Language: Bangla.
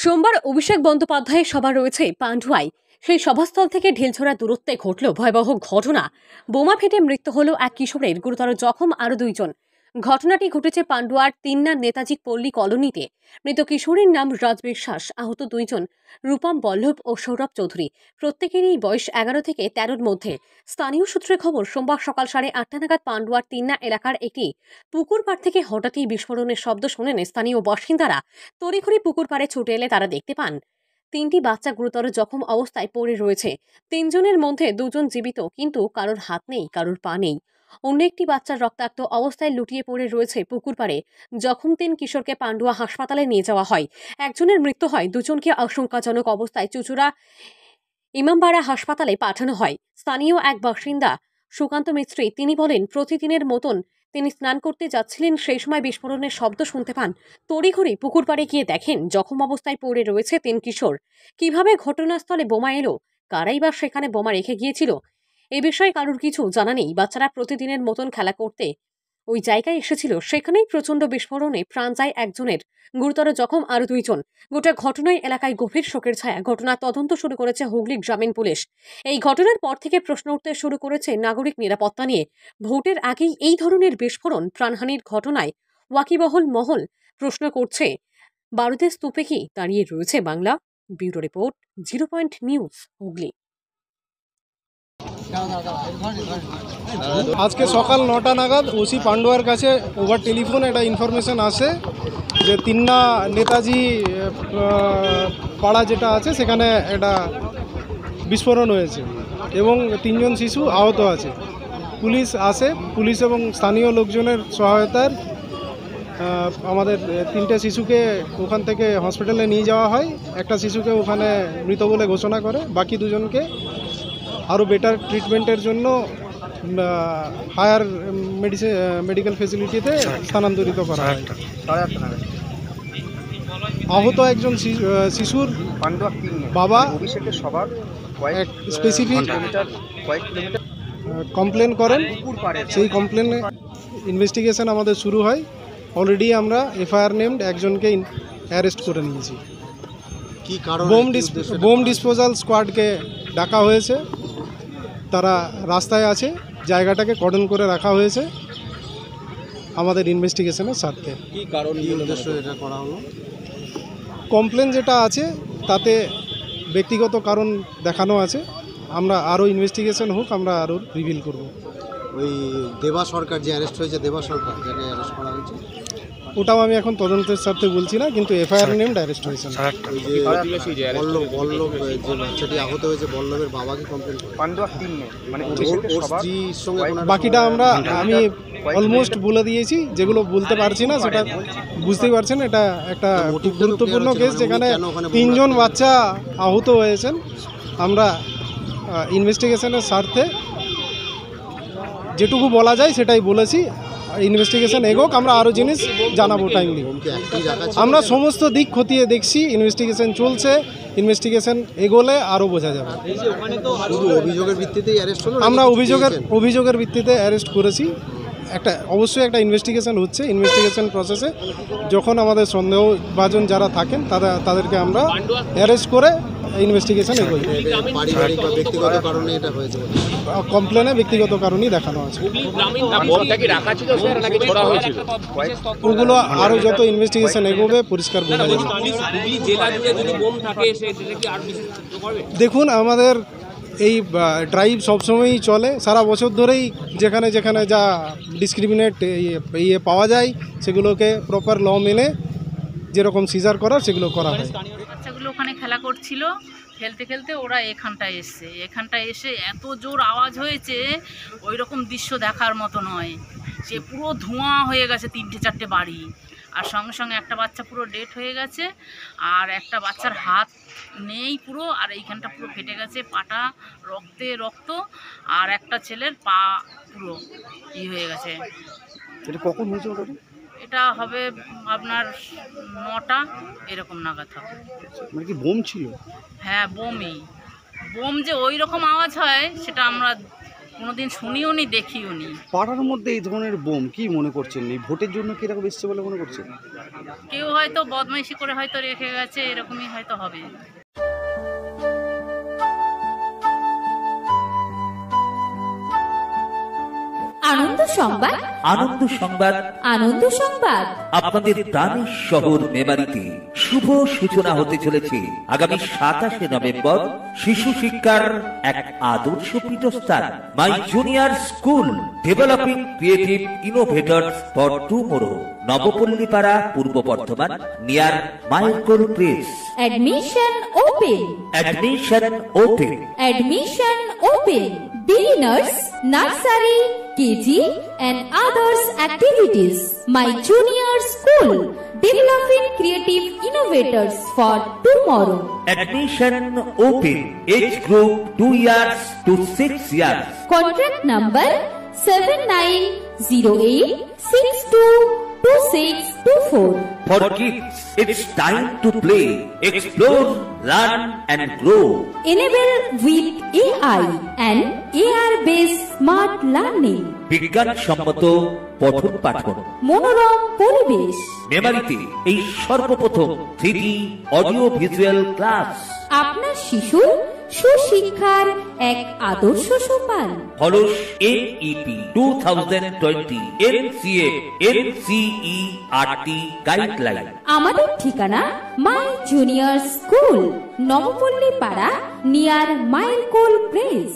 সোমবার অভিষেক বন্দ্যোপাধ্যায়ের সভা রয়েছে পান্ডুয়ায়। সেই সভাস্থল থেকে ঢিলছোড়া দূরত্বে ঘটল ভয়াবহ ঘটনা। বোমা ফেটে মৃত্যু হল এক কিশোরের, গুরুতর জখম আরো দুইজন। ঘটনাটি ঘটেছে পান্ডুয়ার তিন্না নেতাজি পল্লী কলোনিতে। মৃত কিশোরীর নাম রাজ বিশ্বাস, আহত দুইজন রূপম বল্লভ ও সৌরভ চৌধুরী। প্রত্যেকেরই বয়স 11 থেকে 13-র মধ্যে। স্থানীয় সূত্রে খবর, সোমবার সকাল 8:30 নাগাদ পান্ডুয়ার তিন্না এলাকার একটি পুকুর পাড় থেকে হঠাৎই বিস্ফোরণের শব্দ শোনেন স্থানীয় বাসিন্দারা। তড়িঘড়ি পুকুর পাড়ে ছুটে এলে তারা দেখতে পান 3টি বাচ্চা গুরুতর জখম অবস্থায় পড়ে রয়েছে। 3জনের মধ্যে 2জন জীবিত, কিন্তু কারোর হাত নেই, কারোর পা নেই। অন্য একটি বাচ্চার রক্তাক্ত অবস্থায় লুটিয়ে পড়ে রয়েছে পুকুর পাড়ে। জখম 3 কিশোরকে পান্ডুয়া হাসপাতালে নিয়ে যাওয়া হয়। একজনের মৃত্যু হয়, 2জনকে আশঙ্কাজনক অবস্থায় চুচুড়া ইমামবাড়া হাসপাতালে পাঠানো হয়। স্থানীয় এক বাসিন্দা সুকান্ত মিস্ত্রি তিনি বলেন, প্রতিদিনের মতন তিনি স্নান করতে যাচ্ছিলেন, সেই সময় বিস্ফোরণের শব্দ শুনতে পান। তড়িঘড়ি পুকুর পাড়ে গিয়ে দেখেন জখম অবস্থায় পড়ে রয়েছে 3 কিশোর। কিভাবে ঘটনাস্থলে বোমা এলো, কারাই বা সেখানে বোমা রেখে গিয়েছিল, এ বিষয়ে কারোর কিছু জানা নেই। বাচ্চারা প্রতিদিনের মতন খেলা করতে ওই জায়গায় এসেছিল, সেখানেই প্রচন্ড বিস্ফোরণে প্রাণ যায় একজনের, গুরুতর জখম আরো 2জন। গোটা ঘটনায় এলাকায় গভীর শোকের ছায়া। ঘটনার তদন্ত শুরু করেছে হুগলি গ্রামীণ পুলিশ। এই ঘটনার পর থেকে প্রশ্ন উঠতে শুরু করেছে নাগরিক নিরাপত্তা নিয়ে। ভোটের আগেই এই ধরনের বিস্ফোরণ, প্রাণহানির ঘটনায় ওয়াকিবহল মহল প্রশ্ন করছে, বারুদের স্তূপে কি দাঁড়িয়ে রয়েছে Bangla? Bureau report, 0 point news, Hooghly. আজকে সকাল 9টা নাগাদ ওসি পান্ডুয়ার কাছে ওভার টেলিফোন একটা ইনফরমেশন আসে যে তিন্না নেতাজি পাড়া যেটা আছে সেখানে একটা বিস্ফোরণ হয়েছে এবং 3জন শিশু আহত আছে। পুলিশ আসে, পুলিশ এবং স্থানীয় লোকজনের সহায়তায় আমাদের 3টে শিশুকে ওখান থেকে হসপিটালে নিয়ে যাওয়া হয়। একটা শিশুকে ওখানে মৃত বলে ঘোষণা করে, বাকি 2জনকে আরও বেটার ট্রিটমেন্টের জন্য হায়ার মেডিকেল ফেসিলিটিতে স্থানান্তরিত করা হয়। আহত একজন শিশুর বাবা স্পেসিফিক কমপ্লেন করেন, সেই কমপ্লেনে ইনভেস্টিগেশন আমাদের শুরু হয়। অলরেডি আমরা এফআইআর নেমড একজনকে অ্যারেস্ট করে নিয়েছি। কি কারণ? বোম ডিসপোজাল স্কোয়াডকে ডাকা হয়েছে, তারা রাস্তায় আছে, জায়গাটাকে কর্ডন করে রাখা হয়েছে আমাদের ইনভেস্টিগেশনের স্বার্থে। কি কারণ, কি উদ্দেশ্য এটা করা হলো? কমপ্লেন যেটা আছে তাতে ব্যক্তিগত কারণ দেখানো আছে। আমরা আরও ইনভেস্টিগেশন হোক, আমরা আরও রিভিল করব। ওই দেবা সরকার যে অ্যারেস্ট হয়েছে, দেবা সরকার যাকে অ্যারেস্ট করা হয়েছে, ওটাও আমি এখন তদন্তের স্বার্থে বলছি না, কিন্তু এফআইআর নেমড অ্যারেস্ট হয়েছে। বল্লভ যে বাচ্চাটি আহত হয়েছে, বল্লভের বাবাকে কমপ্লেন করে বাকিটা আমি অলমোস্ট বলে দিয়েছি। যেগুলো বলতে পারছি না সেটা বুঝতেই পারছেন। এটা একটা গুরুত্বপূর্ণ কেস যেখানে 3জন বাচ্চা আহত হয়েছেন। আমরা ইনভেস্টিগেশনের স্বার্থে যেটুকু বলা যায় সেটাই বলেছি। ইনভেস্টিগেশন এগোক, আমরা আরও জিনিস জানাবো টাইমলি। আমরা সমস্ত দিক খতিয়ে দেখছি, ইনভেস্টিগেশন চলছে, ইনভেস্টিগেশন এগোলে আরও বোঝা যাবে। অভিযোগের ভিত্তিতেই অ্যারেস্ট হলো? আমরা অভিযোগের ভিত্তিতে অ্যারেস্ট করেছি। অবশ্যই একটা ইনভেস্টিগেশন হচ্ছে। ইনভেস্টিগেশন প্রসেসে যখন আমাদের সন্দেহভাজন যারা থাকেন তাদেরকে আমরা অ্যারেস্ট করে ইনভেস্টিগেশন এগোই। পারিবারিক বা ব্যক্তিগত কারণে এটা হয়েছে? কমপ্লেনে ব্যক্তিগত কারণই দেখানো আছে। ওগুলো আরও যত ইনভেস্টিগেশন এগোবে পরিষ্কার বোঝা যাবে। দেখুন, আমাদের এই ড্রাইভ সবসময়ই চলে, সারা বছর ধরেই। যেখানে যেখানে যা ডিসক্রিমিনেট পাওয়া যায় সেগুলোকে প্রপার ল মেনে যেরকম সিজার করার সেগুলো করা হয়। বাচ্চাগুলো ওখানে খেলা করছিল, খেলতে খেলতে ওরা এখানটায় এসে এত জোর আওয়াজ হয়েছে, ওই রকম দৃশ্য দেখার মতো নয়। সে পুরো ধোঁয়া হয়ে গেছে 3-4টে বাড়ি, আর সঙ্গে সঙ্গে একটা বাচ্চা পুরো ডেড হয়ে গেছে, আর একটা বাচ্চার হাত নেই পুরো, আর এইখানটা পুরো ফেটে গেছে, পাটা রক্তে রক্ত, আর একটা ছেলের পা পুরো হয়ে গেছে। এটা কখন হয়েছে? এটা হবে আপনার 9টা এরকম নাগাদ হবে। মানে কি বোম ছিল? হ্যাঁ, বোম যে ওই রকম আওয়াজ হয় সেটা আমরা কোনোদিন শুনিও নি, দেখিও নি। পাড়ার মধ্যে এই ধরনের বোম কি মনে করছেন, এই ভোটের জন্য কি এরকম এসছে বলে মনে করছেন? কেউ হয়তো বদমাইশি করে হয়তো রেখে গেছে, এরকমই হয়তো হবে। আনন্দ সংবাদ, আনন্দ সংবাদ, আনন্দ সংবাদ। আপনাদের প্রাণের শহর মেমারিতে শুভ সূচনা হতে চলেছে আগামী 27শে নভেম্বর শিশু শিক্ষার এক আদর্শ পীঠস্থান my junior school developing creative innovators for tomorrow, Nabapallipara, Purba Bardhaman, near মাইলকোল press. Admission open. Admission open. Admission open. Beginners, nursery, KG and others activities. My junior school, developing creative innovators for tomorrow. Admission open. Age group 2 years to 6 years. Contract number 7908622624. For kids, it's time to play, explore, learn and grow. Enable with AI and AR-based smart learning. বিজ্ঞানসম্মত পঠন পাঠন, মনোরম পরিবেশ। মেমারিতে এই সর্বপ্রথম 3D অডিও ভিজুয়াল ক্লাস। আপনার শিশু সুশিক্ষার এক আদর্শ সোপান। Halls NEP 2020 NCF NCERT guideline. আমাদের ঠিকানা মাই জুনিয়র স্কুল, নবপল্লী পাড়া, নিয়ার মাইলকোল প্রেস।